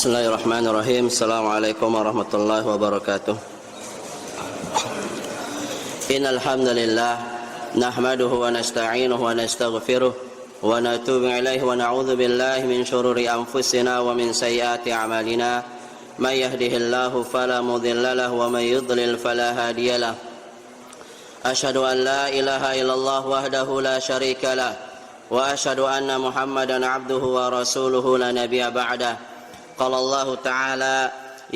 Bismillahirrahmanirrahim. Assalamualaikum warahmatullahi wabarakatuh. Innal hamdalillah nahmaduhu wa nasta'inuhu wa nastaghfiruh wa natubu ilaihi wa na'udzu billahi min shururi anfusina wa min sayyiati a'malina. May yahdihillahu fala mudilla lahu wa may yudlil fala hadiyalah. Asyhadu an la ilaha illallah wahdahu la syarika lah wa asyhadu anna Muhammadan 'abduhu wa rasuluhu la nabiyya ba'dah. قال الله تعالى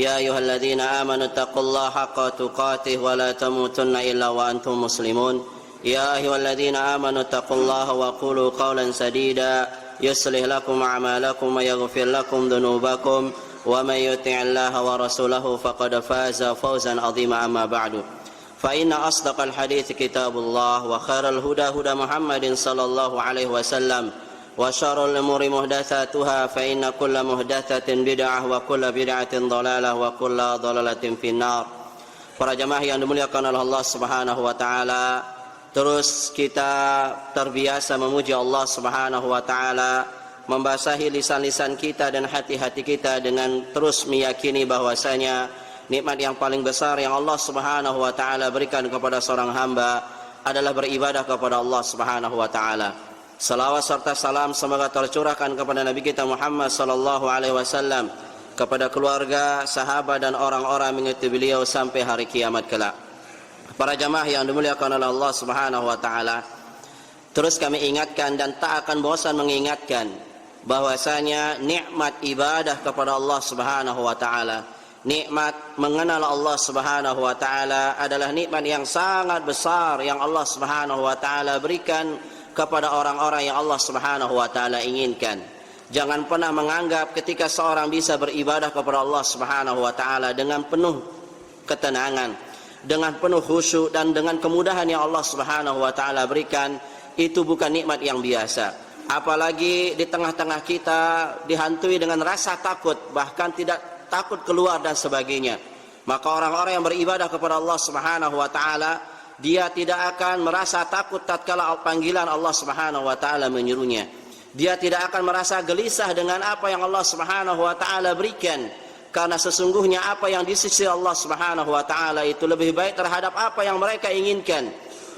يا أيها الذين آمنوا اتقوا الله حق تقاته ولا تموتن إلا وأنتم مسلمون يا أيها الذين آمنوا اتقوا الله وقولوا قولا سديدا يصلح لكم أعمالكم ويغفر لكم ذنوبكم ومن يطع الله ورسوله فقد فاز فوزا عظيما أما بعد فإن أصدق الحديث كتاب الله وخير الهدى هدى محمد صلى الله عليه وسلم وشر الأمور محدثاتها فإن كل محدثة بدعة وكل بدعة ضلالة وكل ضلالة في النار. Para jamaah yang dimuliakan oleh Allah Subhanahu wa taala, terus kita terbiasa memuji Allah Subhanahu wa taala, membasahi lisan-lisan kita dan hati-hati kita dengan terus meyakini bahwasanya nikmat yang paling besar yang Allah Subhanahu wa taala berikan kepada seorang hamba adalah beribadah kepada Allah Subhanahu wa taala. Salawat serta salam semoga tercurahkan kepada Nabi kita Muhammad sallallahu alaihi wasallam, kepada keluarga, sahabat dan orang-orang mengikuti beliau sampai hari kiamat kelak. Para jamaah yang dimuliakan oleh Allah Subhanahu wa taala, terus kami ingatkan dan tak akan bosan mengingatkan bahwasanya nikmat ibadah kepada Allah Subhanahu wa taala, nikmat mengenal Allah Subhanahu wa taala adalah nikmat yang sangat besar yang Allah Subhanahu wa taala berikan kepada orang-orang yang Allah Subhanahu wa taala inginkan. Jangan pernah menganggap ketika seorang bisa beribadah kepada Allah Subhanahu wa taala dengan penuh ketenangan, dengan penuh khusyuk dan dengan kemudahan yang Allah Subhanahu wa taala berikan, itu bukan nikmat yang biasa. Apalagi di tengah-tengah kita dihantui dengan rasa takut, bahkan tidak takut keluar dan sebagainya. Maka orang-orang yang beribadah kepada Allah Subhanahu wa taala, dia tidak akan merasa takut tatkala panggilan Allah Subhanahu wa taala menyuruhnya. Dia tidak akan merasa gelisah dengan apa yang Allah Subhanahu wa taala berikan, karena sesungguhnya apa yang di sisi Allah Subhanahu wa taala itu lebih baik terhadap apa yang mereka inginkan.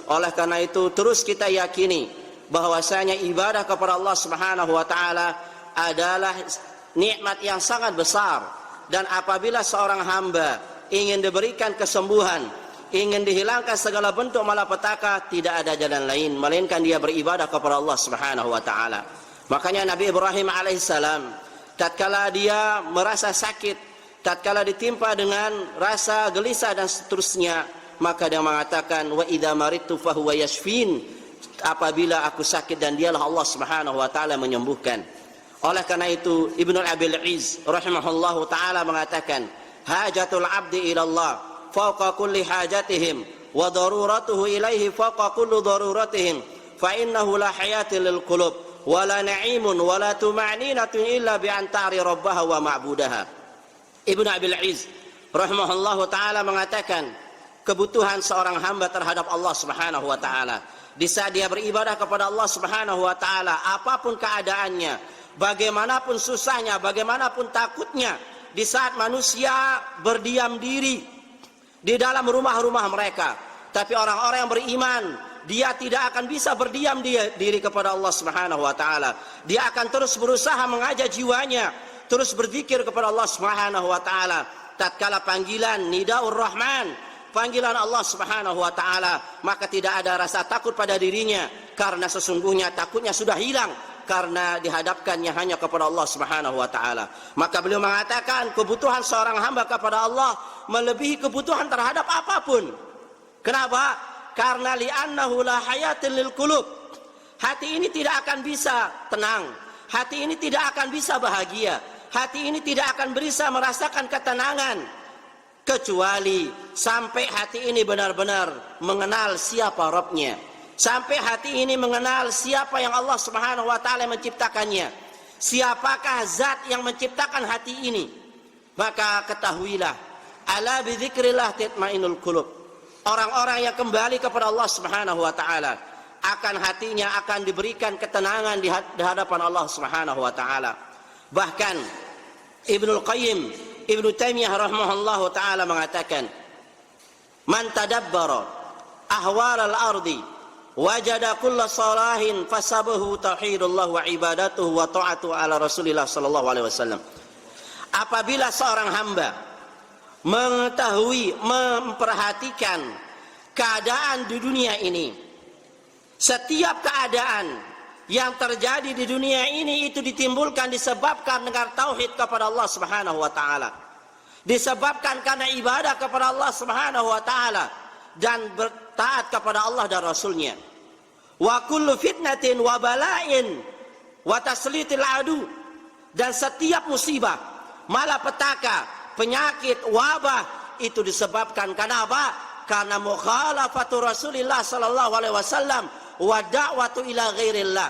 Oleh karena itu terus kita yakini bahwasanya ibadah kepada Allah Subhanahu wa taala adalah nikmat yang sangat besar, dan apabila seorang hamba ingin diberikan kesembuhan, ingin dihilangkan segala bentuk malapetaka, tidak ada jalan lain melainkan dia beribadah kepada Allah Subhanahu wa taala. Makanya Nabi Ibrahim alaihissalam tatkala dia merasa sakit, tatkala ditimpa dengan rasa gelisah dan seterusnya, maka dia mengatakan wa idza maridtu fahuwa yashfin, apabila aku sakit dan dialah Allah Subhanahu wa taala menyembuhkan. Oleh karena itu Ibnu Abil Izz rahimahullahu taala mengatakan hajatul abdi ila Allah fauqa kulli hajatihim wa daruratuhu ilaihi fauqa kulli daruratihim fa innahu la hayata lil qulub wa la na'imun wa la tuma'ninatun illa bi an ta'ri rabbaha wa ma'budaha. Ibnu Abil Izz rahimahullahu taala mengatakan kebutuhan seorang hamba terhadap Allah Subhanahu wa taala di saat dia beribadah kepada Allah Subhanahu wa taala, apapun keadaannya, bagaimanapun susahnya, bagaimanapun takutnya, di saat manusia berdiam diri di dalam rumah-rumah mereka, tapi orang-orang yang beriman, dia tidak akan bisa berdiam diri kepada Allah Subhanahu wa taala. Dia akan terus berusaha mengajak jiwanya, terus berzikir kepada Allah Subhanahu wa taala. Tatkala panggilan nidaur rahman, panggilan Allah Subhanahu wa taala, maka tidak ada rasa takut pada dirinya, karena sesungguhnya takutnya sudah hilang karena dihadapkannya hanya kepada Allah Subhanahu wa taala. Maka beliau mengatakan kebutuhan seorang hamba kepada Allah melebihi kebutuhan terhadap apapun. Kenapa? Karena li'annahu la hayatin lil qulub. Hati ini tidak akan bisa tenang, hati ini tidak akan bisa bahagia, hati ini tidak akan bisa merasakan ketenangan kecuali sampai hati ini benar-benar mengenal siapa Rabbnya, sampai hati ini mengenal siapa yang Allah Subhanahu wa taala menciptakannya, siapakah zat yang menciptakan hati ini. Maka ketahuilah, ala bidzikrillah tatmainul qulub. Orang-orang yang kembali kepada Allah Subhanahu wa taala, akan hatinya akan diberikan ketenangan di hadapan Allah Subhanahu wa taala. Bahkan Ibnu Qayyim, Ibnu Taimiyah rahimahullahu taala mengatakan, "Man tadabbara ahwal al-ardi wajada kulla salahin fasabahu tauhidullah wa ibadatuhu wa ta'atu ala Rasulillah sallallahu alaihi wasallam." Apabila seorang hamba mengetahui, memperhatikan keadaan di dunia ini, setiap keadaan yang terjadi di dunia ini itu ditimbulkan disebabkan dengan tauhid kepada Allah Subhanahu wa taala. Disebabkan karena ibadah kepada Allah Subhanahu wa taala dan bertaat kepada Allah dan Rasulnya. Wa kullu fitnatin wa bala'in wa taslitil adu, dan setiap musibah, malapetaka, penyakit, wabah itu disebabkan karena apa? Karena mukhalafatu Rasulillah sallallahu alaihi wasallam wa da'watu ila ghairillah.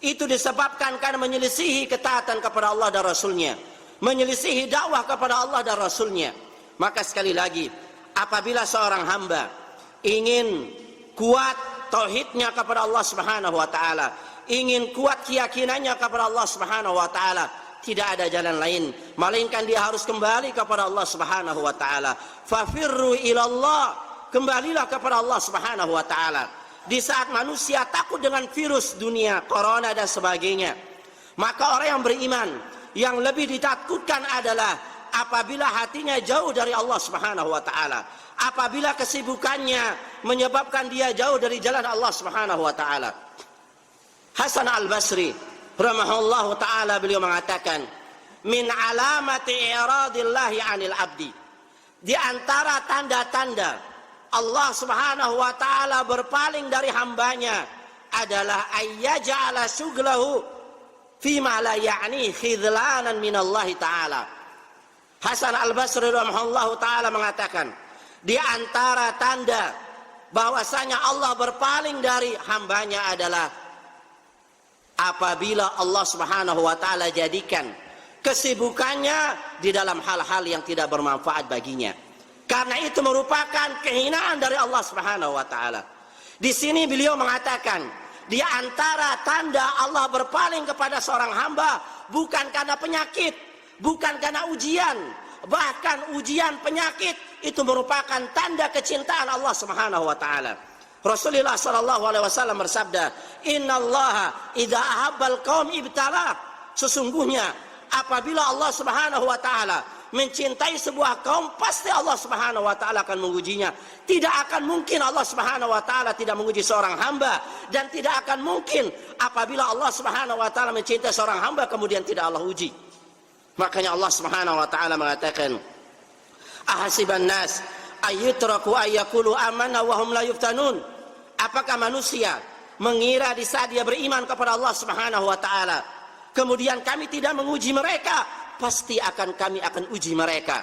Itu disebabkan karena menyelisihi ketaatan kepada Allah dan Rasulnya, menyelisihi dakwah kepada Allah dan Rasulnya. Maka sekali lagi, apabila seorang hamba ingin kuat tauhidnya kepada Allah Subhanahu wa taala, ingin kuat keyakinannya kepada Allah Subhanahu wa taala, tidak ada jalan lain melainkan dia harus kembali kepada Allah Subhanahu wa taala. Fafirru ilallah, kembalilah kepada Allah Subhanahu wa taala. Di saat manusia takut dengan virus dunia, corona dan sebagainya, maka orang yang beriman yang lebih ditakutkan adalah apabila hatinya jauh dari Allah Subhanahu wa taala, apabila kesibukannya menyebabkan dia jauh dari jalan Allah Subhanahu wa taala. Hasan Al-Basri rahimahullahu taala beliau mengatakan, min alamati i'radillahi 'anil abdi, di antara tanda-tanda Allah Subhanahu wa taala berpaling dari hambanya adalah ayyaja'ala syughlahu fima la ya'ni khidlanan minallahi ta'ala. Hasan Al-Basri rahimahullahu taala mengatakan, di antara tanda bahwasanya Allah berpaling dari hambanya adalah apabila Allah Subhanahu wa taala jadikan kesibukannya di dalam hal-hal yang tidak bermanfaat baginya. Karena itu merupakan kehinaan dari Allah Subhanahu wa taala. Di sini beliau mengatakan, di antara tanda Allah berpaling kepada seorang hamba bukan karena penyakit, bukan karena ujian, bahkan ujian penyakit itu merupakan tanda kecintaan Allah Subhanahu wa taala. Rasulullah sallallahu alaihi wasallam bersabda, "Innallaha idza ahabbal qaum ibtala." Sesungguhnya apabila Allah Subhanahu wa taala mencintai sebuah kaum, pasti Allah Subhanahu wa taala akan mengujinya. Tidak akan mungkin Allah Subhanahu wa taala tidak menguji seorang hamba, dan tidak akan mungkin apabila Allah Subhanahu wa taala mencintai seorang hamba kemudian tidak Allah uji. Makanya Allah Subhanahu wa taala mengatakan, ahasiban nas ayyutraku ayyakulu amanna wa hum la yuftanun. Apakah manusia mengira di saat dia beriman kepada Allah Subhanahu wa taala kemudian kami tidak menguji mereka? Pasti kami akan uji mereka.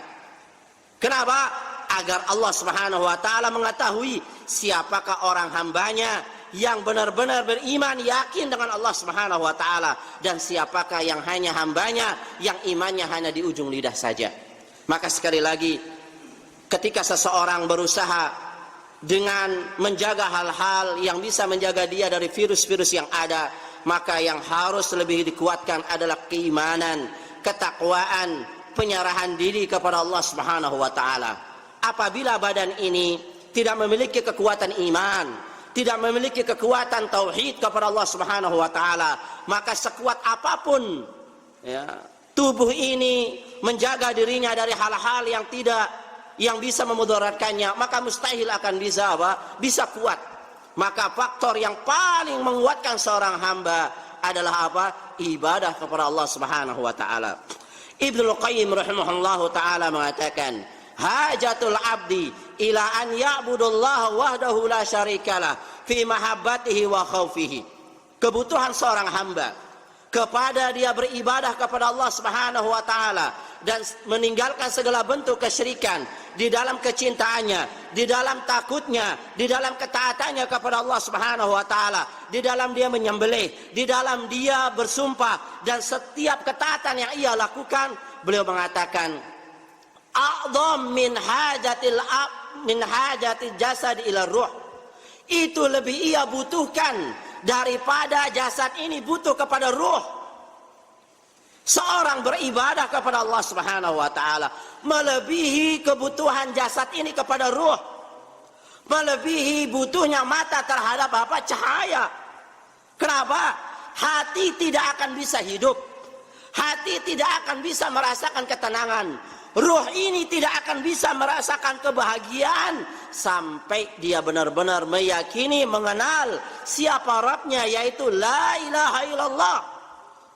Kenapa? Agar Allah Subhanahu wa taala mengetahui siapakah orang hambanya yang benar-benar beriman, yakin dengan Allah Subhanahu wa taala, dan siapakah yang hanya hambanya yang imannya hanya di ujung lidah saja. Maka sekali lagi, ketika seseorang berusaha dengan menjaga hal-hal yang bisa menjaga dia dari virus-virus yang ada, maka yang harus lebih dikuatkan adalah keimanan, ketakwaan, penyerahan diri kepada Allah Subhanahu wa taala. Apabila badan ini tidak memiliki kekuatan iman, tidak memiliki kekuatan tauhid kepada Allah Subhanahu wa taala, maka sekuat apapun tubuh ini menjaga dirinya dari hal-hal yang bisa memudaratkannya, maka mustahil akan bisa kuat. Maka faktor yang paling menguatkan seorang hamba adalah apa? Ibadah kepada Allah Subhanahu wa taala. Ibnu Qayyim rahimahullahu taala mengatakan, hajatul abdi ila an ya'budullaha wahdahu la syarikalah fi mahabbatihi wa khaufihi. Kebutuhan seorang hamba kepada dia beribadah kepada Allah Subhanahu wa taala dan meninggalkan segala bentuk kesyirikan di dalam kecintaannya, di dalam takutnya, di dalam ketaatannya kepada Allah Subhanahu wa taala, di dalam dia menyembelih, di dalam dia bersumpah, dan setiap ketaatan yang ia lakukan, beliau mengatakan, a'dham min hajatil jasad ila ruh. Itu lebih ia butuhkan daripada jasad ini butuh kepada ruh. Seorang beribadah kepada Allah Subhanahu wa taala melebihi kebutuhan jasad ini kepada ruh, melebihi butuhnya mata terhadap apa? Cahaya. Kenapa? Hati tidak akan bisa hidup, hati tidak akan bisa merasakan ketenangan, ruh ini tidak akan bisa merasakan kebahagiaan sampai dia benar-benar meyakini, mengenal siapa Rabbnya, yaitu la ilaha illallah.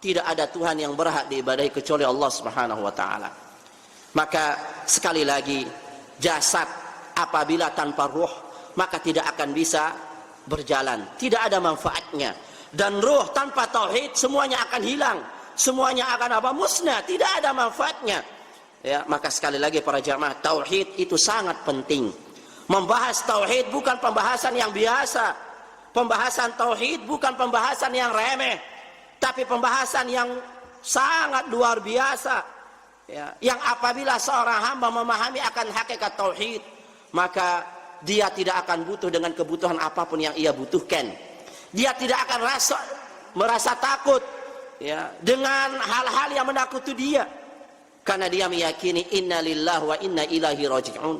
Tidak ada Tuhan yang berhak diibadahi kecuali Allah Subhanahu wa taala. Maka sekali lagi, jasad apabila tanpa ruh maka tidak akan bisa berjalan, tidak ada manfaatnya. Dan ruh tanpa tauhid semuanya akan hilang, semuanya akan apa? Musnah, tidak ada manfaatnya. Ya, maka sekali lagi para jamaah, tauhid itu sangat penting. Membahas tauhid bukan pembahasan yang biasa. Pembahasan tauhid bukan pembahasan yang remeh, tapi pembahasan yang sangat luar biasa. Ya, yang apabila seorang hamba memahami akan hakikat tauhid, maka dia tidak akan butuh dengan kebutuhan apapun yang ia butuhkan. Dia tidak akan merasa takut, ya, dengan hal-hal yang menakuti dia, karena dia meyakini inna lillahi wa inna ilaihi raji'un.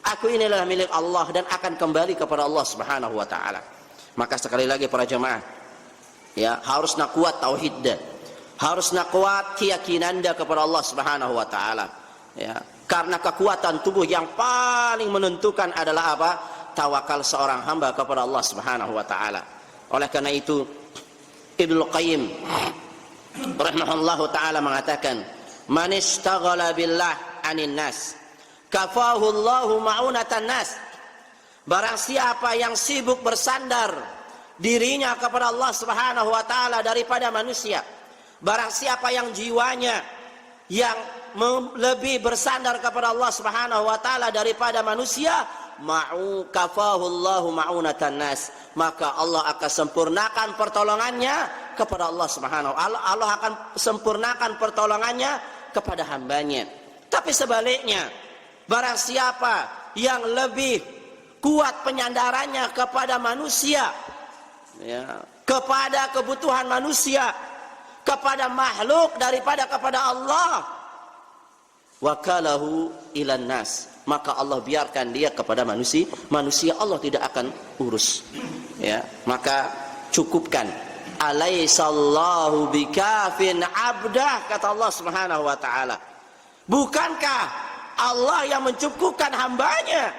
Aku inilah milik Allah dan akan kembali kepada Allah Subhanahu wa taala. Maka sekali lagi para jemaah, ya, harus nak kuat tauhid, harus nak kuat keyakinan kepada Allah Subhanahu wa taala. Ya, karena kekuatan tubuh yang paling menentukan adalah apa? Tawakal seorang hamba kepada Allah Subhanahu wa taala. Oleh karena itu Ibnu Qayyim rahimahullahu taala mengatakan, man ishtaghala billah 'anin nas kafahu Allahu ma'unatan nas. Barang siapa yang sibuk bersandar dirinya kepada Allah Subhanahu wa taala daripada manusia, barang siapa yang jiwanya yang lebih bersandar kepada Allah Subhanahu wa taala daripada manusia, ma'u kafahu Allahu ma'unatan nas, maka Allah akan sempurnakan pertolongannya kepada Allah Subhanahu wa taala. Allah akan sempurnakan pertolongannya kepada hambanya. Tapi sebaliknya, barang siapa yang lebih kuat penyandarannya kepada manusia, ya, kepada kebutuhan manusia, kepada makhluk daripada kepada Allah, wakalahu ilan nas, maka Allah biarkan dia kepada manusia, Allah tidak akan urus. Ya, maka cukupkan. Alaisallahu bikafin abdah, kata Allah Subhanahu wa taala. Bukankah Allah yang mencukupkan hambanya?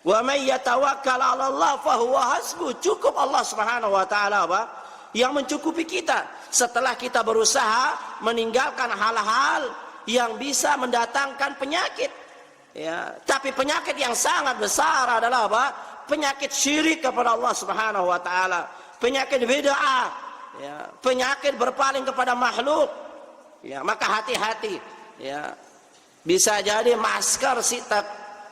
Wa may yatawakkal 'ala Allah fahuwa hasbuh. Cukup Allah Subhanahu wa taala apa? Yang mencukupi kita setelah kita berusaha meninggalkan hal-hal yang bisa mendatangkan penyakit. Ya, tapi penyakit yang sangat besar adalah apa? Penyakit syirik kepada Allah Subhanahu wa taala, penyakit bid'ah, ya, penyakit berpaling kepada makhluk. Ya, maka hati-hati, ya. Bisa jadi masker sitak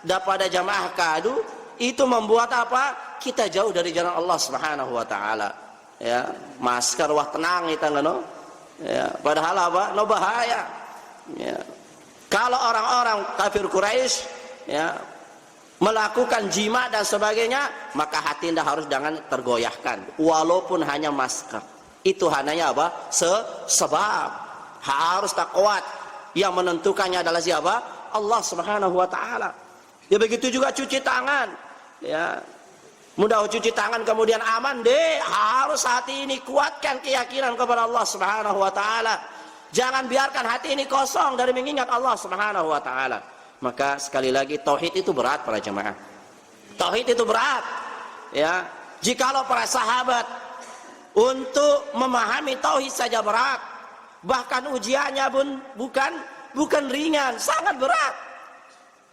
daripada jamaah kadu itu membuat apa? Kita jauh dari jalan Allah Subhanahu wa taala. Ya, masker wah tenang itu ngono. Ya, padahal apa? No bahaya. Ya. Kalau orang-orang kafir Quraisy, ya, melakukan jima dan sebagainya, maka hati anda harus jangan tergoyahkan walaupun hanya masker. Itu hanya apa? Sebab harus tak kuat. Yang menentukannya adalah siapa? Allah Subhanahu wa taala. Ya, begitu juga cuci tangan. Ya, mudah cuci tangan kemudian aman deh, harus hati ini kuatkan keyakinan kepada Allah Subhanahu wa taala. Jangan biarkan hati ini kosong dari mengingat Allah Subhanahu wa taala. Maka sekali lagi tauhid itu berat para jemaah. Tauhid itu berat. Ya, jikalau para sahabat untuk memahami tauhid saja berat, bahkan ujiannya pun bukan ringan, sangat berat.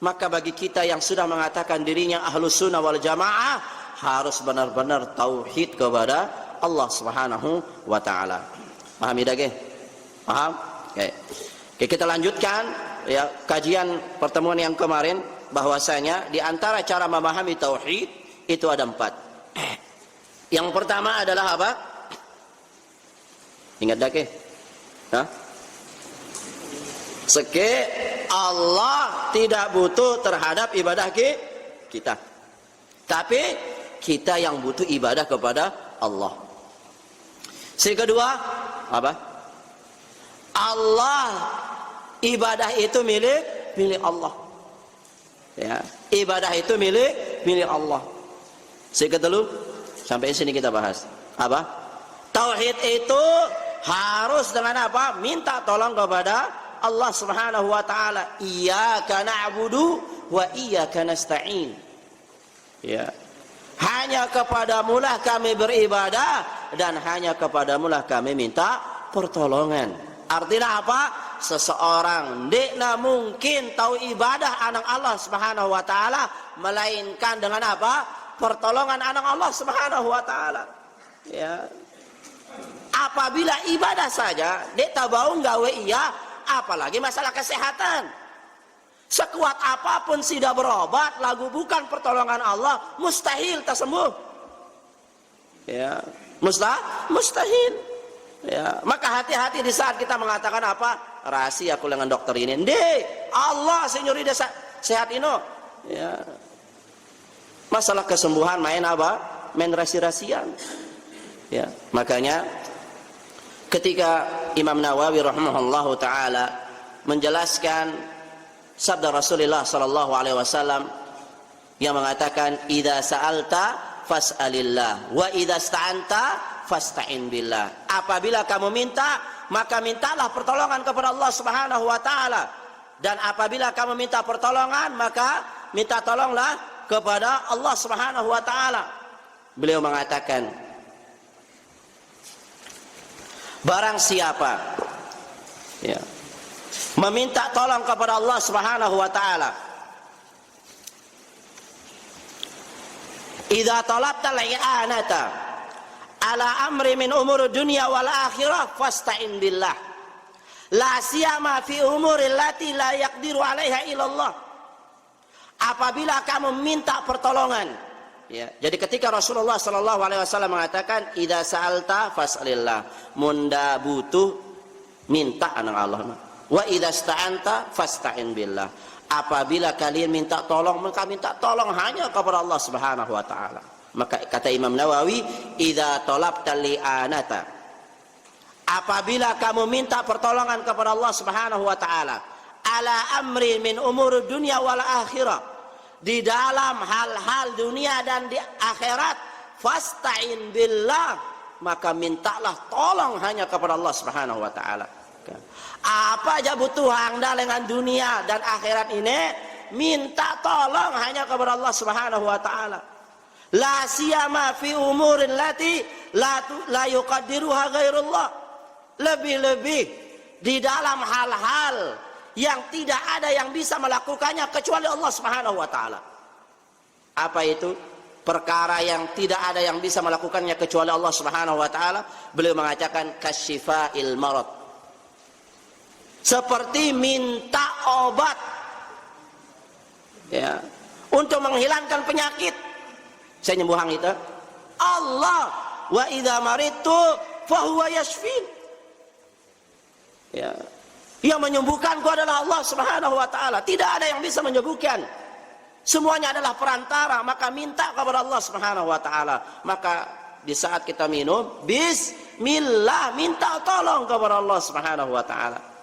Maka bagi kita yang sudah mengatakan dirinya ahlus sunnah wal jamaah, harus benar-benar tauhid kepada Allah Subhanahu wa taala. Paham tidak? Paham? Oke. Oke, kita lanjutkan ya kajian pertemuan yang kemarin, bahwasanya di antara cara memahami tauhid itu ada 4. Yang pertama adalah apa? Ingat dah ke? Hah? Seke Allah tidak butuh terhadap ibadah kita. Tapi kita yang butuh ibadah kepada Allah. Yang kedua apa? Allah, ibadah itu milik Allah. Ya, ibadah itu milik Allah. Sedikit dulu, sampai sini kita bahas. Apa? Tauhid itu harus dengan apa? Minta tolong kepada Allah Subhanahu wa taala. Iyyaka na'budu wa iyyaka nasta'in. Ya. Hanya kepadamulah kami beribadah dan hanya kepadamulah kami minta pertolongan. Artinya apa? Seseorang tidak mungkin tahu ibadah anak Allah Subhanahu wa taala melainkan dengan apa? Pertolongan anak Allah Subhanahu wa taala. Ya. Apabila ibadah saja dia tahu gawe iya, apalagi masalah kesehatan. Sekuat apapun tidak berobat, lagu bukan pertolongan Allah, mustahil tersembuh. Ya, mustahil. Ya, maka hati-hati di saat kita mengatakan apa? Rahasia aku dengan dokter ini. Allah senyuri desa sehat ini. Ya. Masalah kesembuhan main apa? Main rahasia-rahasian. Ya, makanya ketika Imam Nawawi rahimahullahu taala menjelaskan sabda Rasulullah sallallahu alaihi wasallam yang mengatakan idza sa'alta fas'alillah wa idza sta'anta fasta'in billah. Apabila kamu minta, maka mintalah pertolongan kepada Allah Subhanahu wa taala. Dan apabila kamu minta pertolongan, maka minta tolonglah kepada Allah Subhanahu wa taala. Beliau mengatakan, barang siapa ya meminta tolong kepada Allah Subhanahu wa taala, idza talabta al-i'anata ala amri min umur dunya wal akhirah fasta'in billah la siyama fi umuri allati la yaqdiru 'alaiha illallah. Apabila kamu minta pertolongan, ya, jadi ketika Rasulullah sallallahu alaihi wasallam mengatakan idza sa'alta fas'alillah, munda butuh minta anak Allah. Wa idza sta'anta fasta'in billah. Apabila kalian minta tolong, maka minta tolong hanya kepada Allah Subhanahu wa taala. Maka kata Imam Nawawi, idza talabta li'anata, apabila kamu minta pertolongan kepada Allah Subhanahu wa taala ala amri min umur dunya wal akhirah, di dalam hal-hal dunia dan di akhirat, fasta'in billah, maka mintalah tolong hanya kepada Allah Subhanahu wa taala. Apa aja butuh anda dengan dunia dan akhirat ini, minta tolong hanya kepada Allah Subhanahu wa taala. La siyama fi umurin lati la yuqaddiruha ghairullah. Lebih-lebih di dalam hal-hal yang tidak ada yang bisa melakukannya kecuali Allah Subhanahu wa taala. Apa itu? Perkara yang tidak ada yang bisa melakukannya kecuali Allah Subhanahu wa taala. Beliau mengatakan kasyifa'il marad. Seperti minta obat, ya, untuk menghilangkan penyakit. Saya nyembuhan itu Allah, wa idza maridtu fa huwa yashfin. Ya, yang menyembuhkanku adalah Allah Subhanahu wa taala. Tidak ada yang bisa menyembuhkan. Semuanya adalah perantara, maka minta kepada Allah Subhanahu wa taala. Maka di saat kita minum, bismillah, minta tolong kepada Allah Subhanahu wa taala.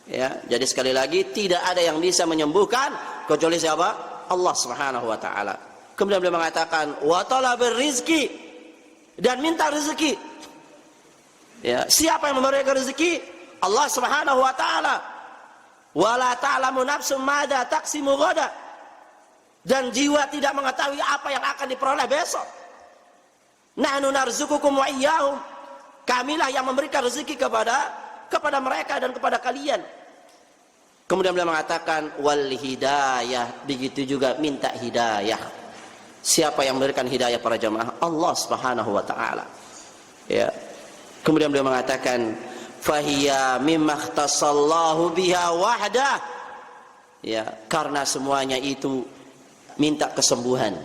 Ya, jadi sekali lagi tidak ada yang bisa menyembuhkan kecuali siapa? Allah Subhanahu wa taala. Kemudian beliau mengatakan wa talabir rizki, dan minta rezeki. Ya, siapa yang memberikan rezeki? Allah Subhanahu wa taala. Wala ta'lamu nafsum madza taqsimu ghada. Dan jiwa tidak mengetahui apa yang akan diperoleh besok. Nahnu narzuqukum wa iyyahum. Kamilah yang memberikan rezeki kepada mereka dan kepada kalian. Kemudian beliau mengatakan wal hidayah, begitu juga minta hidayah. Siapa yang memberikan hidayah para jamaah? Allah Subhanahu wa taala. Ya. Kemudian beliau mengatakan fahiya mimma ikhtasallahu biha wahdah. Ya, karena semuanya itu minta kesembuhan,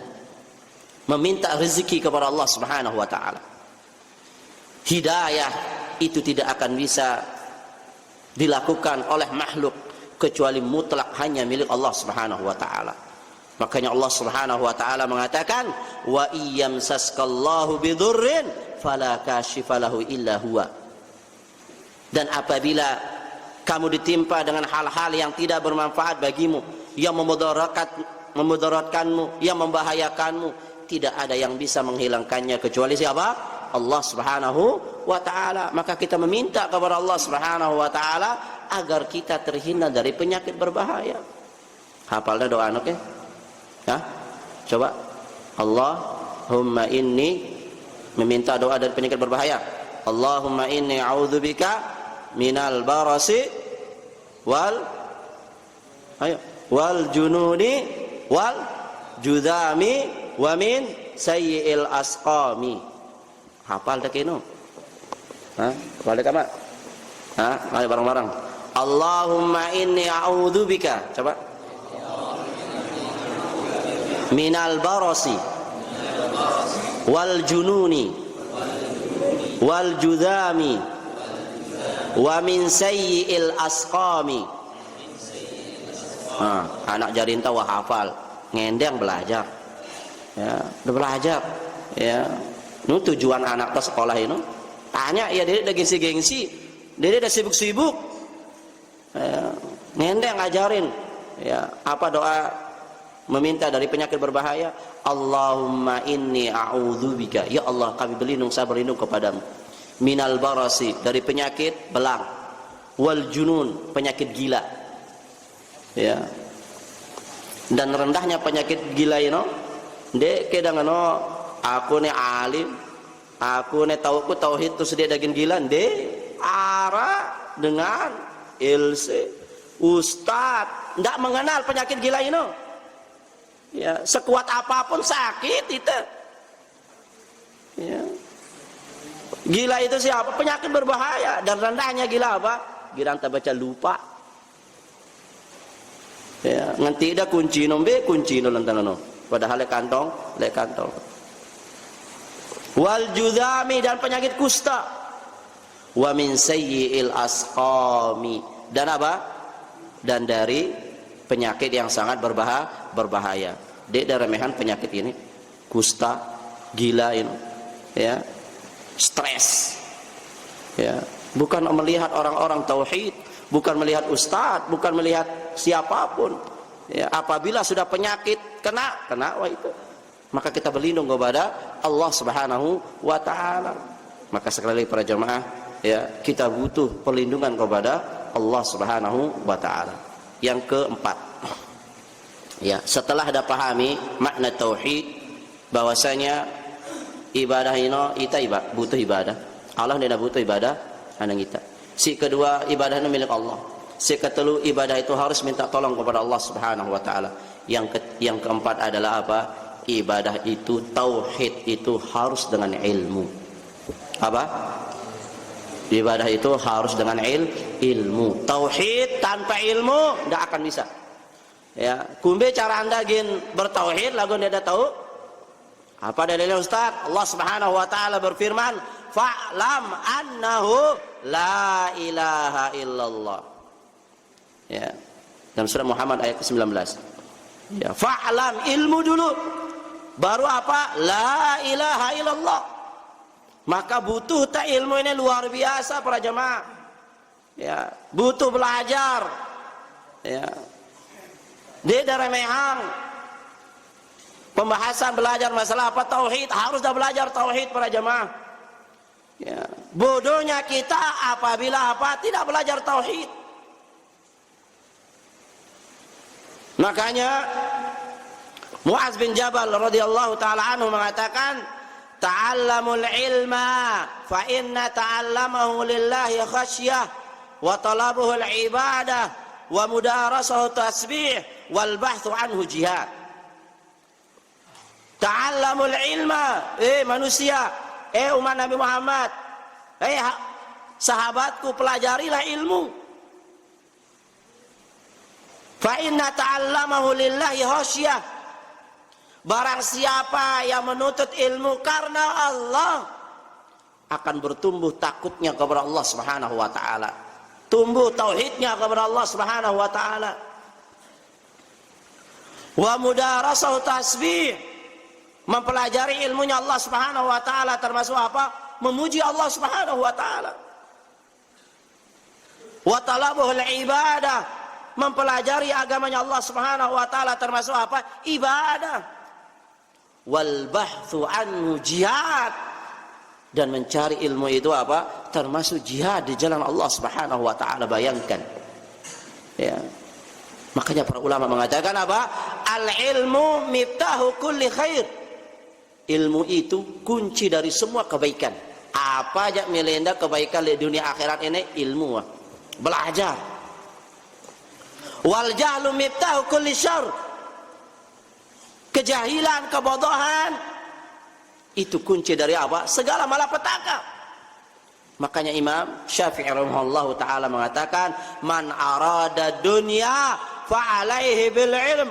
meminta rezeki kepada Allah Subhanahu wa taala. Hidayah itu tidak akan bisa dilakukan oleh makhluk kecuali mutlak hanya milik Allah Subhanahu wa taala. Makanya Allah Subhanahu wa taala mengatakan wa iyyamsaskallahu bidurrin fala kashifa lahu illa huwa. Dan apabila kamu ditimpa dengan hal-hal yang tidak bermanfaat bagimu, yang memudaratkanmu, yang membahayakanmu, tidak ada yang bisa menghilangkannya kecuali siapa? Allah Subhanahu wa ta'ala. Maka kita meminta kepada Allah Subhanahu wa ta'ala agar kita terhindar dari penyakit berbahaya. Hafalnya doa oke? Hah? Coba. Allahumma inni, meminta doa dari penyakit berbahaya. Allahumma inni a'udzubika minal barasi wal jununi wal judami wa min sayyi'il asqami. Hafal tak ini? Hah? Balik apa? Hah? Ayo bareng-bareng. Allahumma inni a'udzubika. Coba. Minal barasi wal jununi wal judami wa min sayyi'il asqami. Anak jarinta wah hafal, ngendeng belajar. Ya, udah belajar. Ya. Nu tujuan anak ke sekolah ini tanya ya, dia udah gengsi-gengsi, dia udah sibuk-sibuk. Ya, ngendeng ngajarin. Ya, apa doa meminta dari penyakit berbahaya? Allahumma inni a'udzubika, ya Allah kami berlindung, saya berlindung kepadamu, minal barasi, dari penyakit belang, wal junun, penyakit gila. Ya, dan rendahnya penyakit gila ini, dek kadang aku nih alim, aku nih tahu tauhid itu sedia daging gila, dek arah dengan ilse ustad ndak mengenal penyakit gila ini. Ya, sekuat apapun sakit itu. Ya. Gila itu siapa? Penyakit berbahaya. Dan rendahnya gila apa? Gila tak baca lupa. Ya, nganti dah kunci nombe kunci no lantanono. Padahal lek kantong. Wal judami, dan penyakit kusta. Wa min sayyi'il asqami, dan apa? Dan dari penyakit yang sangat berbahaya. Dek dah remehan penyakit ini, kusta, gila ini, ya, stres, ya, bukan melihat orang-orang tauhid, bukan melihat ustadz, bukan melihat siapapun, ya, apabila sudah penyakit kena wah itu, maka kita berlindung kepada Allah Subhanahu wa ta'ala. Maka sekali lagi para jemaah, ya, kita butuh perlindungan kepada Allah Subhanahu wa ta'ala. Yang keempat, ya, setelah ada pahami makna tauhid, bahwasanya ibadah ini kita butuh ibadah, Allah tidak butuh ibadah anak kita. Si kedua, ibadah itu milik Allah. Si ketelu, ibadah itu harus minta tolong kepada Allah Subhanahu wa ta'ala. Yang keempat adalah apa? Ibadah itu, tauhid itu harus dengan ilmu. Apa? Ibadah itu harus dengan ilmu. Tauhid tanpa ilmu tidak akan bisa. Ya, kumbe cara anda gin bertauhid lagu dia tahu? Apa dalilnya Ustaz? Allah Subhanahu wa taala berfirman, "Fa'lam annahu la ilaha illallah." Ya. Dalam surah Muhammad ayat ke-19. Ya, fa'lam, ilmu dulu. Baru apa? La ilaha illallah. Maka butuh tak ilmu ini luar biasa para jemaah. Ya, butuh belajar. Ya. Dia dari mehang. Pembahasan belajar masalah apa? Tauhid. Harus dah belajar tauhid para jemaah. Ya. Bodohnya kita apabila apa? Tidak belajar tauhid. Makanya Mu'adz bin Jabal radhiyallahu taala anhu mengatakan, ta'allamul ilma fa inna ta'allamahu lillahi khasyah wa talabuhu al-ibadah wa mudarasahu tasbih wal bahthu anhu jihad. Ta'allamul ilma, manusia, umat Nabi Muhammad, sahabatku, pelajarilah ilmu. Fa inna ta'allamahu lillahi khasyah. Barang siapa yang menuntut ilmu karena Allah, akan bertumbuh takutnya kepada Allah Subhanahu wa taala. Tumbuh tauhidnya kepada Allah Subhanahu wa taala. Wa mudarasahu tasbih, mempelajari ilmunya Allah Subhanahu wa taala termasuk apa? Memuji Allah Subhanahu wa taala. Wa talabuhul ibadah, mempelajari agamanya Allah Subhanahu wa taala termasuk apa? Ibadah. Wal bahthu anhu jihad, dan mencari ilmu itu apa? Termasuk jihad di jalan Allah Subhanahu wa taala. Bayangkan. Ya. Makanya para ulama mengatakan apa? Al ilmu miftahu kulli khair. Ilmu itu kunci dari semua kebaikan. Apa aja melenda kebaikan di dunia akhirat ini? Ilmu. Belajar. Wal jahlu miftahu kulli syarr. Kejahilan, kebodohan itu kunci dari apa? Segala malapetaka. Makanya Imam Syafi'i rahimahullahu taala mengatakan, man arada dunya fa alaihi bil ilm,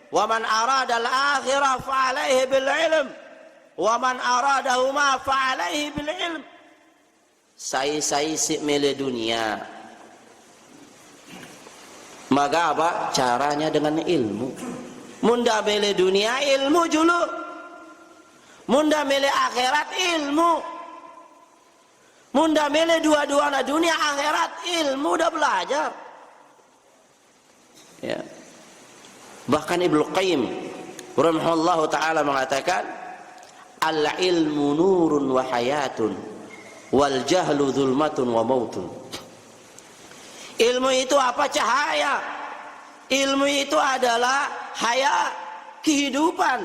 wa man arada al akhirah fa alaihi bil ilm, wa man aradahuma fa alaihi bil ilm. Sai si mele dunia, maka apa? Caranya dengan ilmu. Munda mele dunia ilmu julu, munda mele akhirat ilmu. Munda mele dua-duana dunia akhirat ilmu dah belajar. Ya. Bahkan Ibnu Qayyim rahimahullahu taala mengatakan, al ilmu nurun wa hayatun wal jahlu zulmatun wa mautun. Ilmu itu apa? Cahaya. Ilmu itu adalah hayat, kehidupan.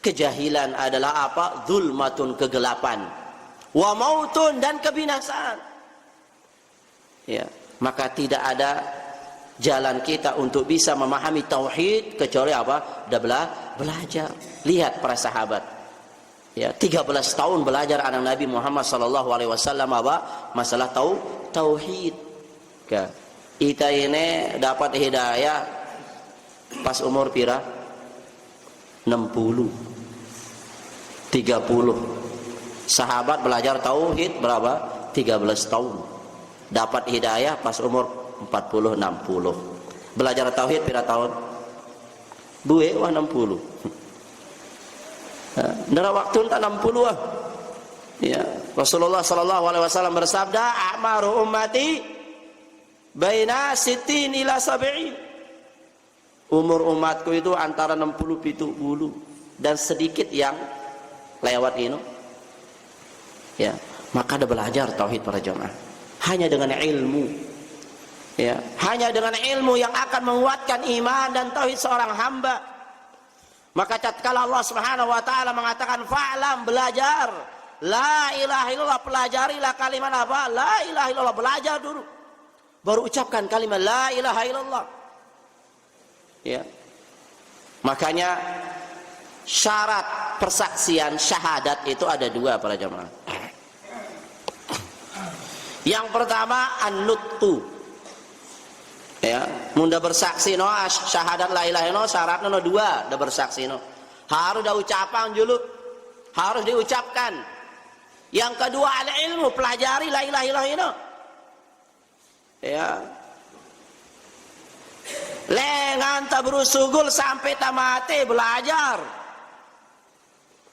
Kejahilan adalah apa? Zulmatun, kegelapan. Wa mautun, dan kebinasaan. Ya, maka tidak ada jalan kita untuk bisa memahami tauhid kecuali apa? Belajar. Lihat para sahabat. Ya, 13 tahun belajar anak Nabi Muhammad sallallahu alaihi wasallam apa? Masalah tauhid. Ya. Kita ini dapat hidayah pas umur pira? 60. 30. Sahabat belajar tauhid berapa? 13 tahun. Dapat hidayah pas umur 40 60. Belajar tauhid berapa tahun? Buwe wah 60. Nah, waktu tak 60 ah. Ya, Rasulullah sallallahu alaihi wasallam bersabda, "A'maru ummati baina 60 ila 70." Umur umatku itu antara 60 70 dan sedikit yang lewat ini. Ya, maka ada belajar tauhid para jamaah. Hanya dengan ilmu. Ya, hanya dengan ilmu yang akan menguatkan iman dan tauhid seorang hamba. Maka tatkala Allah Subhanahu wa taala mengatakan fa'lam, belajar. La ilaha illallah, pelajarilah kalimat apa? La ilaha illallah, belajar dulu. Baru ucapkan kalimat la ilaha illallah. Ya. Makanya syarat persaksian syahadat itu ada dua para jamaah. Yang pertama an-nutqu. Ya, munda bersaksi no syahadat la ilaha illallah syaratnya no dua, dah bersaksi no. Harus dah ucapan dulu. Harus diucapkan. Yang kedua al-ilmu, pelajari la ilaha illallah. Ya. Lengan tak berusugul sampai tamate belajar.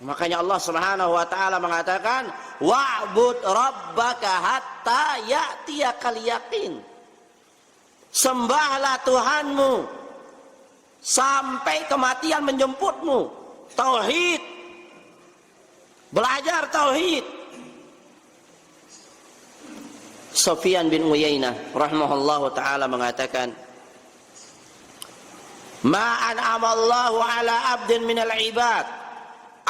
Makanya Allah Subhanahu wa taala mengatakan, wa'bud rabbaka hatta ya'tiyakal yaqin. Sembahlah Tuhanmu sampai kematian menjemputmu. Tauhid. Belajar tauhid. Sufyan bin Uyainah rahimahullahu taala mengatakan, "Ma an'amallahu ala 'abdin minal 'ibad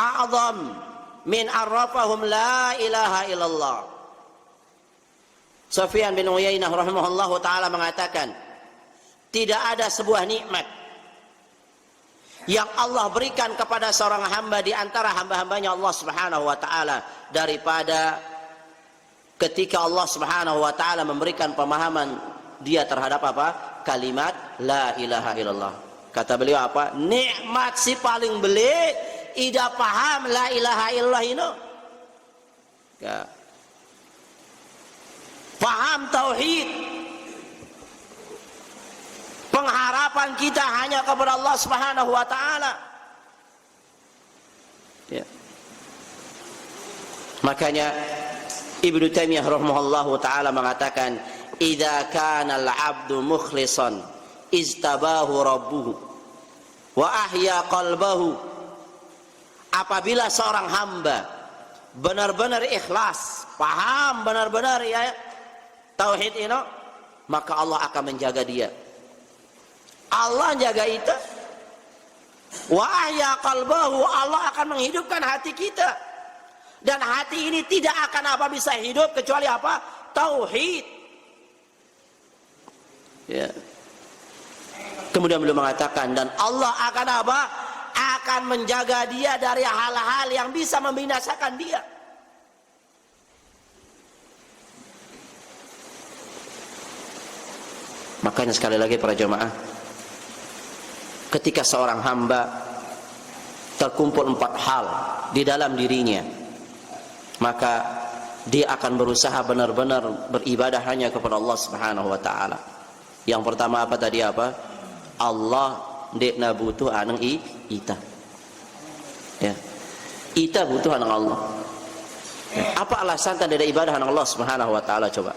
a'zam min arrafahum la ilaha illallah." Sufyan bin Uyainah rahimahullahu taala mengatakan, tidak ada sebuah nikmat yang Allah berikan kepada seorang hamba di antara hamba-hambanya Allah Subhanahu wa taala daripada ketika Allah Subhanahu wa taala memberikan pemahaman dia terhadap apa? Kalimat la ilaha illallah. Kata beliau apa? Nikmat si paling belik ida paham la ilaha illallah ini. Ya. Paham tauhid. Pengharapan kita hanya kepada Allah Subhanahu wa taala. Ya. Makanya Ibnu Taimiyah rahimahullahu taala mengatakan, idza kana al-'abdu mukhlishan istabahu rabbuhu wa ahya qalbahu. Apabila seorang hamba benar-benar ikhlas, paham benar-benar ya tauhid ini, maka Allah akan menjaga dia. Allah jaga itu. Wa ahya qalbahu, Allah akan menghidupkan hati kita. Dan hati ini tidak akan apa bisa hidup kecuali apa? Tauhid. Ya. Kemudian beliau mengatakan, dan Allah akan apa? Akan menjaga dia dari hal-hal yang bisa membinasakan dia. Makanya sekali lagi para jemaah, ketika seorang hamba terkumpul 4 hal di dalam dirinya, maka dia akan berusaha benar-benar beribadah hanya kepada Allah Subhanahu wa taala. Yang pertama apa tadi apa? Allah dekna butuh anang ita. Ya. Ita butuh anang Allah. Ya. Apa alasan tanda ibadah anang Allah Subhanahu wa taala coba?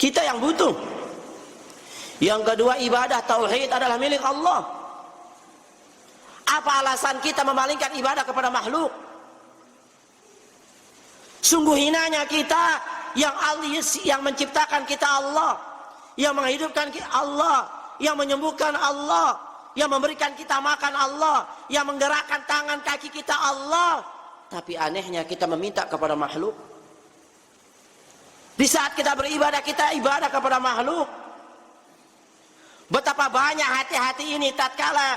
Kita yang butuh. Yang kedua, ibadah tauhid adalah milik Allah. Apa alasan kita memalingkan ibadah kepada makhluk? Sungguh hinanya kita yang menciptakan kita Allah, yang menghidupkan kita Allah, yang menyembuhkan Allah, yang memberikan kita makan Allah, yang menggerakkan tangan kaki kita Allah. Tapi anehnya kita meminta kepada makhluk. Di saat kita beribadah, kita ibadah kepada makhluk. Betapa banyak hati-hati ini tatkala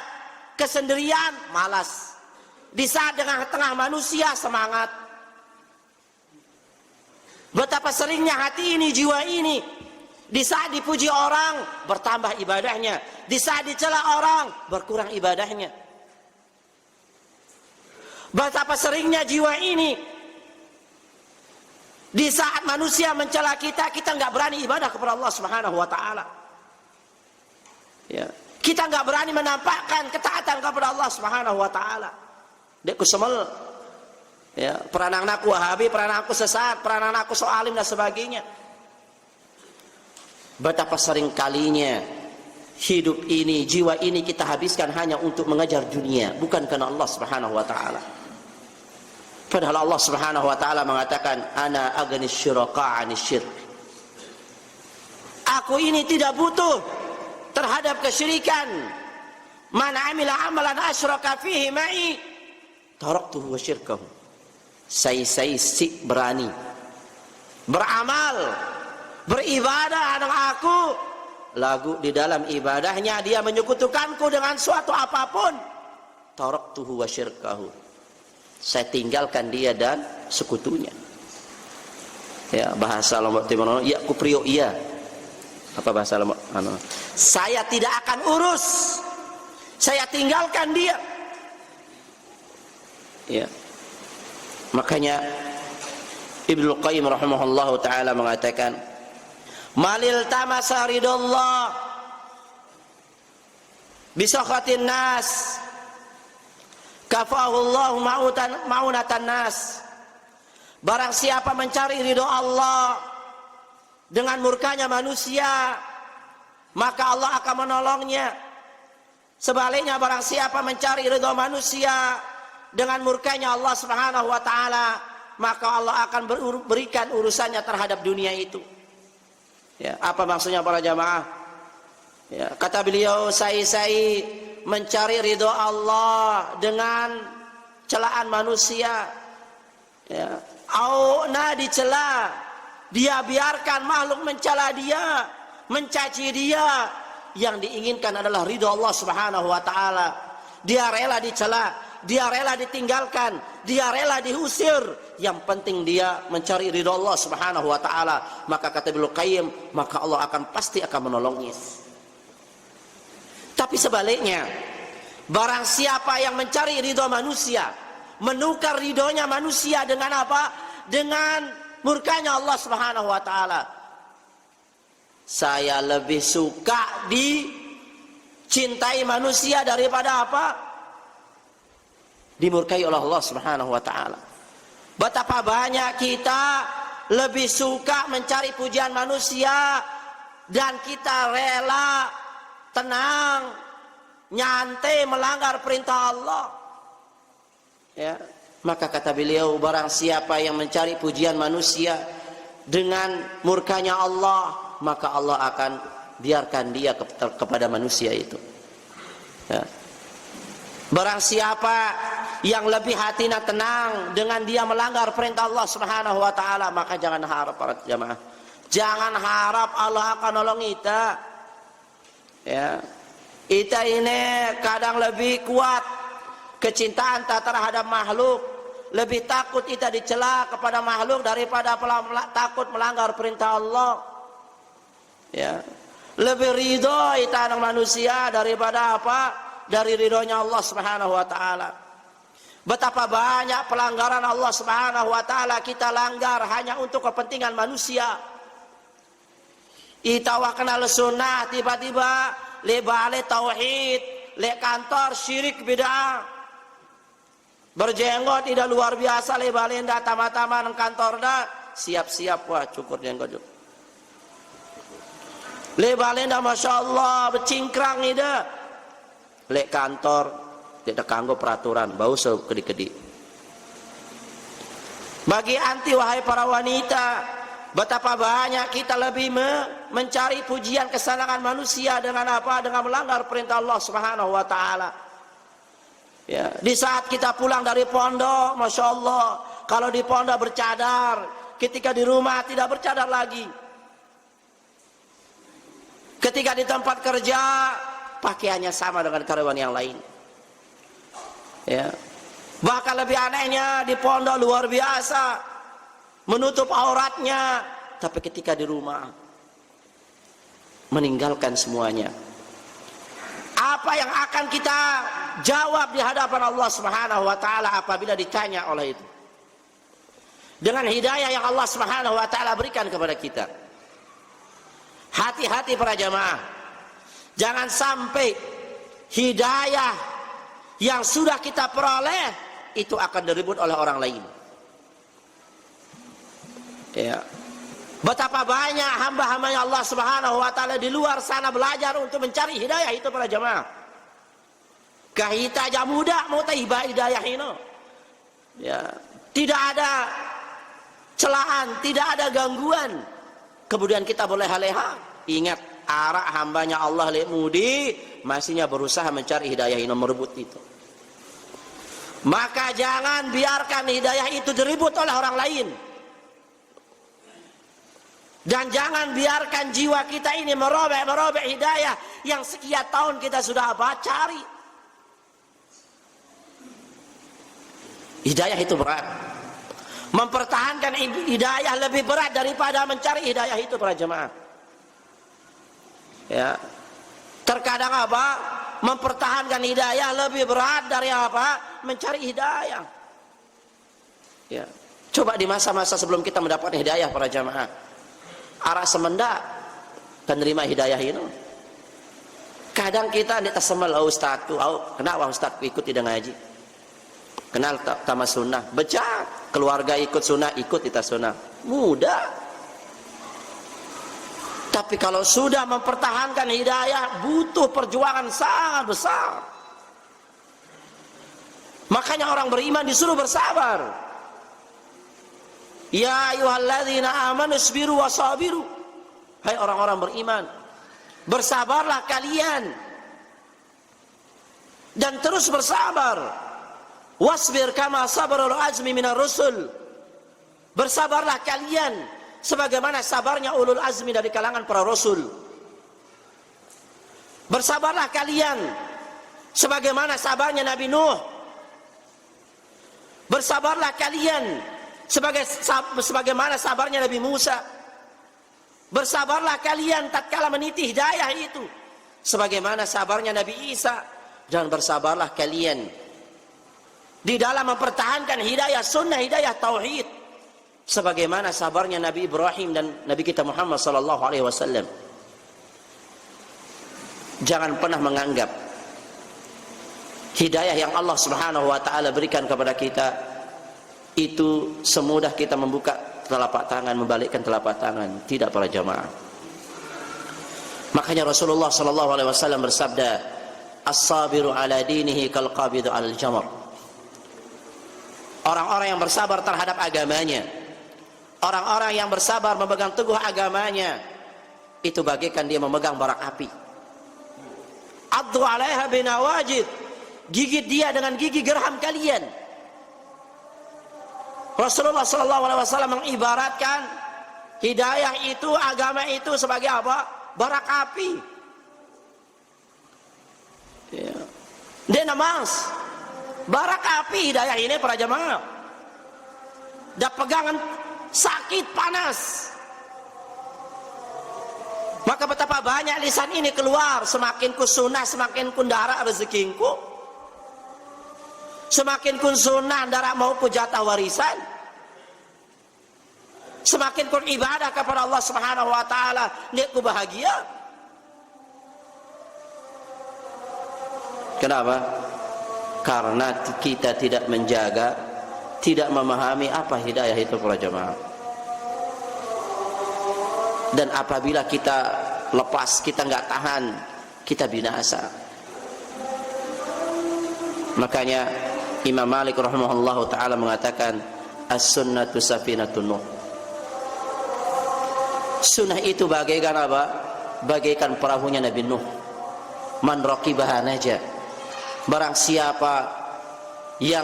kesendirian malas, di saat dengan tengah manusia semangat. Betapa seringnya hati ini, jiwa ini, di saat dipuji orang bertambah ibadahnya, di saat dicela orang berkurang ibadahnya. Betapa seringnya jiwa ini, di saat manusia mencela kita, kita nggak berani ibadah kepada Allah Subhanahu wa taala. Ya. Kita nggak berani menampakkan ketaatan kepada Allah Subhanahu wa taala. Dek kusemel ya, peranan aku Wahabi, peranan aku sesat, peranan aku soalim dan sebagainya. Betapa sering kalinya hidup ini, jiwa ini kita habiskan hanya untuk mengejar dunia, bukan karena Allah Subhanahu wa taala. Padahal Allah Subhanahu wa taala mengatakan, ana aghanis syuraka 'anis syirk. Aku ini tidak butuh terhadap kesyirikan. Man 'amila 'amalan asyraka fihi ma'i taraktuhu wa syirkahu. Saya si berani beramal, beribadah dengan aku, lagu di dalam ibadahnya dia menyekutukanku dengan suatu apapun, taraktuhu wa syirkahu. Saya tinggalkan dia dan sekutunya. Ya, bahasa Lombok Timur, ya kuprio iya. Apa bahasa Lombok? Saya tidak akan urus, saya tinggalkan dia. Ya. Makanya Ibnu Qayyim rahimahullahu taala mengatakan, malil tamasa ridallah bisakhatin nas kafahullahu ma'unatan nas. Barang siapa mencari ridho Allah dengan murkanya manusia, maka Allah akan menolongnya. Sebaliknya, barang siapa mencari ridho manusia dengan murkanya Allah Subhanahu wa taala, maka Allah akan berikan urusannya terhadap dunia itu. Ya, apa maksudnya para jamaah? Ya, kata beliau, saya mencari ridho Allah dengan celaan manusia. Ya, auna dicela, dia biarkan makhluk mencela dia, mencaci dia. Yang diinginkan adalah ridho Allah Subhanahu wa taala. Dia rela dicela, dia rela ditinggalkan, dia rela diusir. Yang penting dia mencari ridho Allah Subhanahu wa taala. Maka kata Ibnu Qayyim, maka Allah pasti akan menolongnya. Tapi sebaliknya, barang siapa yang mencari ridho manusia, menukar ridhonya manusia dengan apa? Dengan murkanya Allah Subhanahu wa taala. Saya lebih suka dicintai manusia daripada apa? Dimurkai oleh Allah Subhanahu wa taala. Betapa banyak kita lebih suka mencari pujian manusia dan kita rela, tenang, nyantai melanggar perintah Allah, ya, maka kata beliau, barang siapa yang mencari pujian manusia dengan murkanya Allah, maka Allah akan biarkan dia kepada manusia itu, ya. Barang siapa yang lebih hatinya tenang dengan dia melanggar perintah Allah Subhanahu wa taala, maka jangan harap para jamaah, jangan harap Allah akan nolong kita, ya. Kita ini kadang lebih kuat kecintaan kita terhadap makhluk, lebih takut kita dicela kepada makhluk daripada takut melanggar perintah Allah, ya. Lebih ridho kita dengan manusia daripada apa? Dari ridhonya Allah Subhanahu wa taala. Betapa banyak pelanggaran Allah Subhanahu wa taala kita langgar hanya untuk kepentingan manusia. Kita wah kenal sunnah, tiba-tiba le bale tauhid, le kantor syirik bid'ah. Berjenggot tidak luar biasa, le bale nda tama-tama nang kantor dah, siap-siap wah cukur jenggot. Le bale nda masyaallah becingkrang ida. Lek kantor tidak kanggo peraturan, bau sekedi-kedi. Bagi anti wahai para wanita, betapa banyak kita lebih mencari pujian kesenangan manusia dengan apa? Dengan melanggar perintah Allah Subhanahu wa taala. Ya, di saat kita pulang dari pondok, masya Allah, kalau di pondok bercadar, ketika di rumah tidak bercadar lagi. Ketika di tempat kerja, pakaiannya sama dengan karyawan yang lain, ya. Bahkan lebih anehnya di pondok luar biasa menutup auratnya, tapi ketika di rumah meninggalkan semuanya. Apa yang akan kita jawab di hadapan Allah Subhanahu wa taala apabila ditanya oleh itu? Dengan hidayah yang Allah Subhanahu wa taala berikan kepada kita. Hati-hati para jamaah. Jangan sampai hidayah yang sudah kita peroleh itu akan direbut oleh orang lain. Ya. Betapa banyak hamba-hambanya Allah Subhanahu wa taala di luar sana belajar untuk mencari hidayah itu para jamaah. Kahita aja muda mau tiba hidayah ini. Ya, tidak ada celaan, tidak ada gangguan. Kemudian kita boleh leha. Ingat, arak hambanya Allah lemudi masihnya berusaha mencari hidayah ini, merebut itu. Maka jangan biarkan hidayah itu direbut oleh orang lain. Dan jangan biarkan jiwa kita ini merobek hidayah yang sekian tahun kita sudah cari. Hidayah itu berat. Mempertahankan hidayah lebih berat daripada mencari hidayah itu para jemaah. Ya. Terkadang apa? Mempertahankan hidayah lebih berat dari apa? Mencari hidayah. Ya. Coba di masa-masa sebelum kita mendapatkan hidayah para jamaah, arah semendak penerima hidayah ini. Kadang kita di tasemal ustaz tu, kenapa ustaz ikut tidak ngaji? Kenal tama sunnah, baca keluarga ikut sunnah, ikut kita sunnah. Mudah. Tapi kalau sudah mempertahankan hidayah butuh perjuangan sangat besar. Makanya orang beriman disuruh bersabar. Ya ayyuhalladzina amanu isbiru wasabiru. Hai orang-orang beriman, bersabarlah kalian dan terus bersabar. Wasbir kama sabarul azmi minar rusul. Bersabarlah kalian sebagaimana sabarnya ulul azmi dari kalangan para rasul. Bersabarlah kalian sebagaimana sabarnya Nabi Nuh. Bersabarlah kalian sebagaimana sabarnya Nabi Musa. Bersabarlah kalian tatkala meniti hidayah itu sebagaimana sabarnya Nabi Isa. Dan bersabarlah kalian di dalam mempertahankan hidayah sunnah, hidayah tauhid sebagaimana sabarnya Nabi Ibrahim dan Nabi kita Muhammad sallallahu alaihi wasallam. Jangan pernah menganggap hidayah yang Allah Subhanahu wa taala berikan kepada kita itu semudah kita membuka telapak tangan, membalikkan telapak tangan. Tidak para jamaah. Makanya Rasulullah sallallahu alaihi wasallam bersabda, "As-sabiru ala dinihi kal qabidu alal jamr." Orang-orang yang bersabar terhadap agamanya, orang-orang yang bersabar memegang teguh agamanya, itu bagaikan dia memegang bara api. Addu 'alaiha binawajid, gigit dia dengan gigi geraham kalian. Rasulullah sallallahu alaihi wasallam mengibaratkan hidayah itu, agama itu sebagai apa? Bara api. Ya. Dia namas. Bara api hidayah ini para jemaah. Dah pegangan sakit panas. Maka betapa banyak lisan ini keluar, semakin ku sunnah semakin ku ndara rezekinku. Semakin ku sunnah ndara mau ku jatah warisan. Semakin ku ibadah kepada Allah Subhanahu wa taala, nek ku bahagia. Kenapa? Karena kita tidak menjaga, tidak memahami apa hidayah itu para jemaah. Dan apabila kita lepas, kita nggak tahan, kita binasa. Makanya Imam Malik rahimahullahu taala mengatakan, as-sunnatu safinatun nuh. Sunnah itu bagaikan apa? Bagaikan perahunya Nabi Nuh. Man raqibaha naja. Barang siapa yang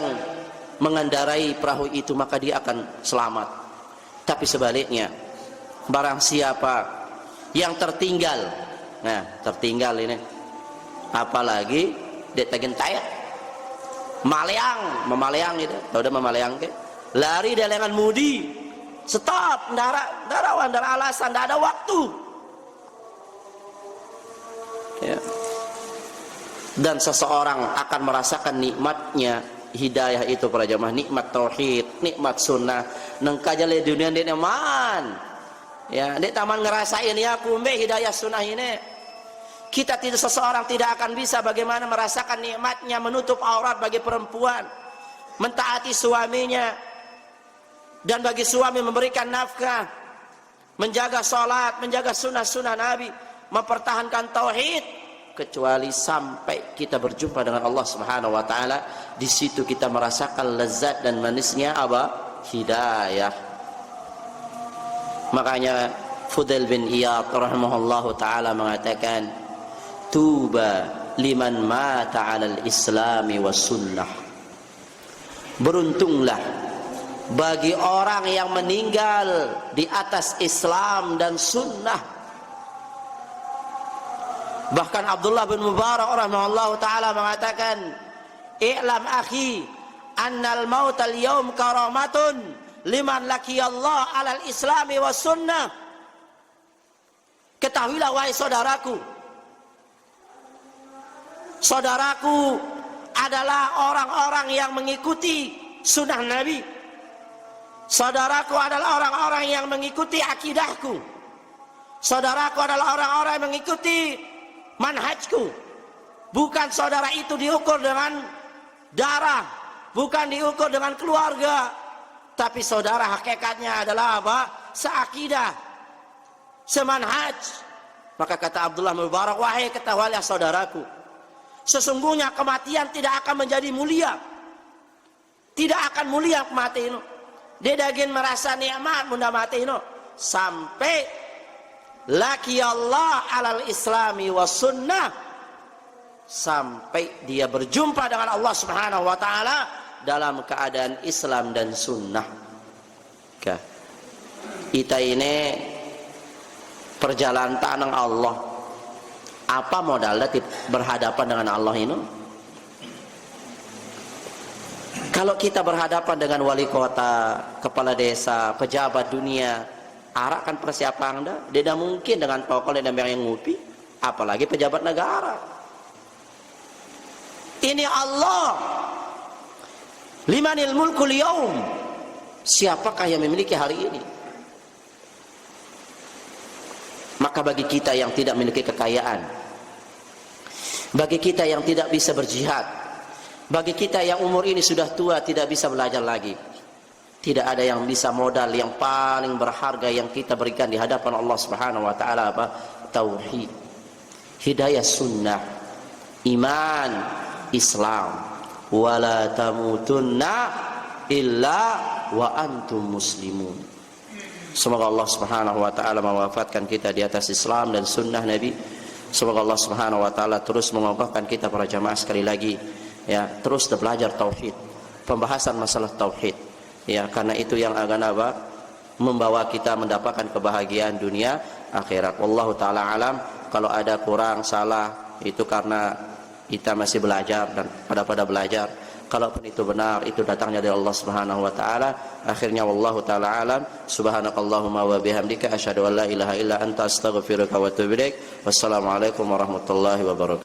mengendarai perahu itu maka dia akan selamat. Tapi sebaliknya, barang siapa yang tertinggal, nah tertinggal ini, apalagi dia tagin-tayat, memaleang itu, tahu udah memaleang ke? Lari dia dengan mudi, stop, ndara alasan, ndak ada waktu. Ya. Dan seseorang akan merasakan nikmatnya hidayah itu para jamaah, nikmat tauhid, nikmat sunnah. Nengkajale dunia dia nyaman. Ya, dia taman ngerasain ya kumbe hidayah sunnah ini. Kita tidak, seseorang tidak akan bisa bagaimana merasakan nikmatnya menutup aurat bagi perempuan, mentaati suaminya, dan bagi suami memberikan nafkah, menjaga salat, menjaga sunnah-sunnah Nabi, mempertahankan tauhid, kecuali sampai kita berjumpa dengan Allah Subhanahu wa taala. Di situ kita merasakan lezat dan manisnya apa? Hidayah. Makanya Fudail bin Iyad rahimahullahu taala mengatakan, tuba liman mata 'alal islami was sunnah. Beruntunglah bagi orang yang meninggal di atas Islam dan sunnah. Bahkan Abdullah bin Mubarak rahimahullahu taala mengatakan, "I'lam akhi annal maut al-yawm karamatun liman laqiyallah 'alal islami was sunnah." Ketahuilah wahai saudaraku, saudaraku adalah orang-orang yang mengikuti sunnah Nabi. Saudaraku adalah orang-orang yang mengikuti akidahku. Saudaraku adalah orang-orang yang mengikuti manhajku. Bukan saudara itu diukur dengan darah, bukan diukur dengan keluarga, tapi saudara hakikatnya adalah apa? Seakidah, semanhaj. Maka kata Abdullah bin Mubarak, wahai ketahuilah saudaraku, sesungguhnya kematian tidak akan menjadi mulia. Tidak akan mulia kematian. Dia daging merasa nikmat munda mati ini sampai laki Allah alal islami was sunnah, sampai dia berjumpa dengan Allah Subhanahu wa taala dalam keadaan Islam dan sunnah. Kita ini perjalanan tanang Allah. Apa modalnya berhadapan dengan Allah ini? Kalau kita berhadapan dengan wali kota, kepala desa, pejabat dunia, arakkan persiapan Anda. Tidak mungkin dengan pokok dan yang ngupi, apalagi pejabat negara. Ini Allah. Limanil mulkul yaum. Siapakah yang memiliki hari ini? Maka bagi kita yang tidak memiliki kekayaan, bagi kita yang tidak bisa berjihad, bagi kita yang umur ini sudah tua tidak bisa belajar lagi, tidak ada yang bisa modal yang paling berharga yang kita berikan di hadapan Allah Subhanahu wa taala apa? Tauhid. hidayah sunnah, iman, Islam. Wala tamutunna illa wa antum muslimun. Semoga Allah Subhanahu wa taala mewafatkan kita di atas Islam dan sunnah Nabi. Semoga Allah Subhanahu wa taala terus mengokohkan kita para jamaah sekali lagi, ya, terus belajar tauhid, pembahasan masalah tauhid, ya, karena itu yang akan membawa kita mendapatkan kebahagiaan dunia akhirat. Wallahu taala alam. Kalau ada kurang salah itu karena kita masih belajar dan pada belajar. Kalaupun itu benar, itu datangnya dari Allah Subhanahu wa taala. Akhirnya wallahu taala alam. Subhanakallahumma wa bihamdika asyhadu an la ilaha illa anta astaghfiruka wa atubu ilaik. Wassalamualaikum warahmatullahi wabarakatuh.